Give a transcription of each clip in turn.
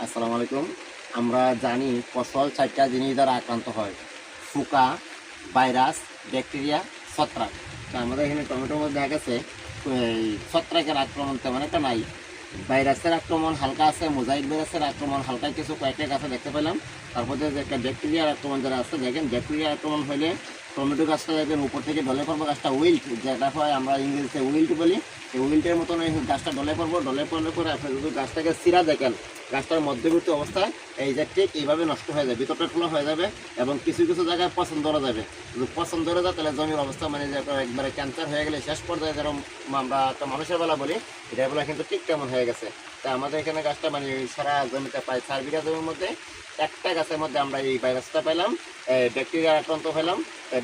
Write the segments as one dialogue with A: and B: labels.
A: আসসালামু আলাইকুম। আমরা জানি ফসল 4টা জিনিস দ্বারা আক্রান্ত হয়: পোকা, ভাইরাস, ব্যাকটেরিয়া, ছত্রাক। তো আমাদের এখানে টমেটোর মধ্যে দেখা গেছে এই ছত্রাকের আক্রমণ তেমন একটা নাই। ভাইরাসের আক্রমণ হালকা আছে, মোজাইক ভাইরাসের আক্রমণ হালকা কিছু কয়েকটা গাছে দেখতে পেলাম। তারপরে যে একটা ব্যাকটেরিয়ার আক্রমণ যারা আছে, দেখেন ব্যাকটেরিয়ার আক্রমণ হলে টমেটো গাছটা দেখবেন উপর থেকে ঢলে পড়বো, গাছটা উইল্ট, যেটা হয় আমরা ইংরেজিতে উইল্ট বলি। এই উইল্টের মতন এই গাছটা ঢলে পড়বো, ঢলে পড়লে পরে আপনি যদি গাছটাকে চিরা দেখেন, গাছটার মধ্যবর্তী অবস্থায় এই যে ঠিক এইভাবে নষ্ট হয়ে যাবে, ভিতরটা খোলা হয়ে যাবে এবং কিছু কিছু জায়গায় পছন্দ ধরা যাবে। যদি পছন্দ ধরে যায় তাহলে জমির অবস্থা মানে যে একবারে ক্যান্সার হয়ে গেলে শেষ পর্যায়ে যেরকম আমরা একটা মানুষের বেলা বলি, এটা বেলা কিন্তু ঠিক তেমন হয়ে গেছে। তা আমাদের এখানে গাছটা মানে সারা জমিতে প্রায় 4 বিঘা জমির মধ্যে একটা গাছের মধ্যে আমরা এই ভাইরাসটা পেলাম, ব্যাকটেরিয়া আক্রান্ত হলাম।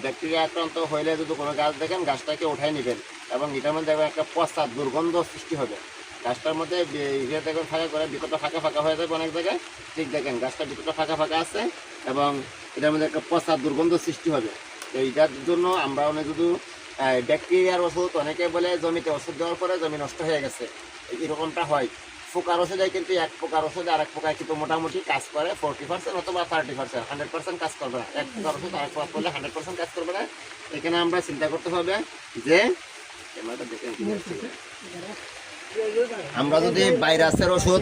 A: ব্যাকটেরিয়া আক্রান্ত হইলে যদি কোনো গাছ দেখেন, গাছটাকে উঠাই নেবেন এবং এটার মধ্যে একটা পচা দুর্গন্ধ সৃষ্টি হবে। গাছটার মধ্যে ইয়ে দেখবেন ফাঁকা করে, ভিতরটা ফাঁকা ফাঁকা হয়ে যাবে অনেক জায়গায়। ঠিক দেখেন গাছটার ভিতরটা ফাঁকা ফাঁকা আছে এবং এটার মধ্যে একটা পচা দুর্গন্ধ সৃষ্টি হবে। তো এইটার জন্য আমরা অনেক যদি ব্যাকটেরিয়ার ওষুধ, অনেকে বলে জমিতে ওষুধ দেওয়ার পরে জমি নষ্ট হয়ে গেছে, এরকমটা হয়। পোকার ওষুধে কিন্তু এক পোকার ওষুধে আরেক পোকায় কিন্তু মোটামুটি কাজ করে 40% অথবা 30%, 100% কাজ করবে না। এক পোকার ওষুধ আরেক পোকা করলে 100% কাজ করবে না। এখানে আমরা চিন্তা করতে হবে যে আমরা যদি ভাইরাসের ওষুধ,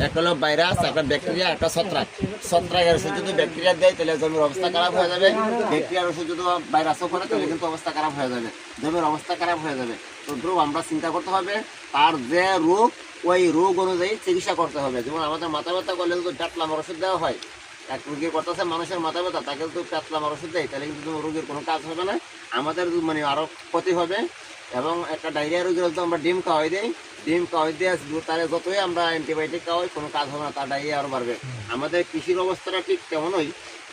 A: একটা হলো ভাইরাস, একটা ব্যাকটেরিয়া, একটা ছত্রাক। ছত্রাকের ওষুধ যদি ব্যাকটেরিয়া দেয় তাহলে জমির অবস্থা খারাপ হয়ে যাবে। ব্যাকটেরিয়ার ওষুধ যদি ভাইরাসও করে তাহলে কিন্তু অবস্থা খারাপ হয়ে যাবে, জমির অবস্থা খারাপ হয়ে যাবে। তো দ্রুব আমরা চিন্তা করতে হবে তার যে রোগ, ওই রোগ অনুযায়ী চিকিৎসা করতে হবে। যেমন আমাদের মাথা ব্যথা করলে যদি প্যাটলামার ওষুধ দেওয়া হয়, এক রুগী করতেছে মানুষের মাথা ব্যথা, তাকে যদি প্যাটলামার ওষুধ দেয় তাহলে কিন্তু রোগীর কোনো কাজ হবে না, আমাদের মানে আরও ক্ষতি হবে। এবং একটা ডায়রিয়া রোগীর যদি আমরা ডিম খাওয়াই দিই, ডিম খাওয়াই দিয়ে তাহলে যতই আমরা অ্যান্টিবায়োটিক খাওয়াই কোনো কাজ হবে না, তার ডায়রিয়া আরও বাড়বে। আমাদের কৃষির অবস্থাটা ঠিক তেমনই।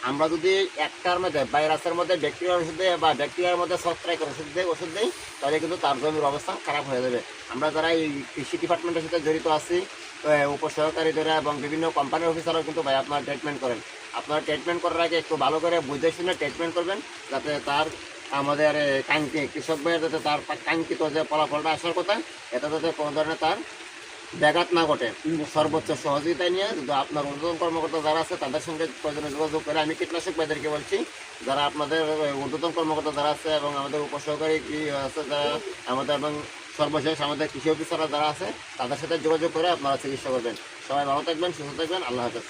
A: আমরা যদি একটার মধ্যে ভাইরাসের মধ্যে ব্যাকটেরিয়ার ওষুধ দেয় বা ব্যাকটেরিয়ার মধ্যে ছত্রাকের ওষুধ দেয় তাহলে কিন্তু তার জমির অবস্থা খারাপ হয়ে যাবে। আমরা যারা এই কৃষি ডিপার্টমেন্টের সাথে জড়িত আছি, উপসহকারী যারা এবং বিভিন্ন কোম্পানির অফিসারও কিন্তু ভাই আপনারা ট্রিটমেন্ট করেন। আপনারা ট্রিটমেন্ট করার আগে একটু ভালো করে বুঝে শুনে ট্রিটমেন্ট করবেন, যাতে তার আমাদের কৃষক ভাইয়ের যাতে তার কাঙ্ক্ষিত যে ফলাফলটা আসার কথা, এটা যাতে কোনো ধরনের তার ব্যাঘাত না ঘটে। সর্বোচ্চ সহযোগিতা নিয়ে যদি আপনার ঊর্ধ্বতন কর্মকর্তা যারা আছে তাদের সঙ্গে প্রয়োজনে যোগাযোগ করে, আমি কীটনাশক ভাইদেরকে বলছি, যারা আপনাদের ঊর্ধ্বতন কর্মকর্তা যারা আছে এবং আমাদের উপসহকারী আছে যারা আমাদের, এবং সর্বশেষ আমাদের কৃষি অফিসাররা যারা আছে তাদের সাথে যোগাযোগ করে আপনারা চিকিৎসা করবেন। সবাই ভালো থাকবেন, সুস্থ থাকবেন। আল্লাহ হাফেজ।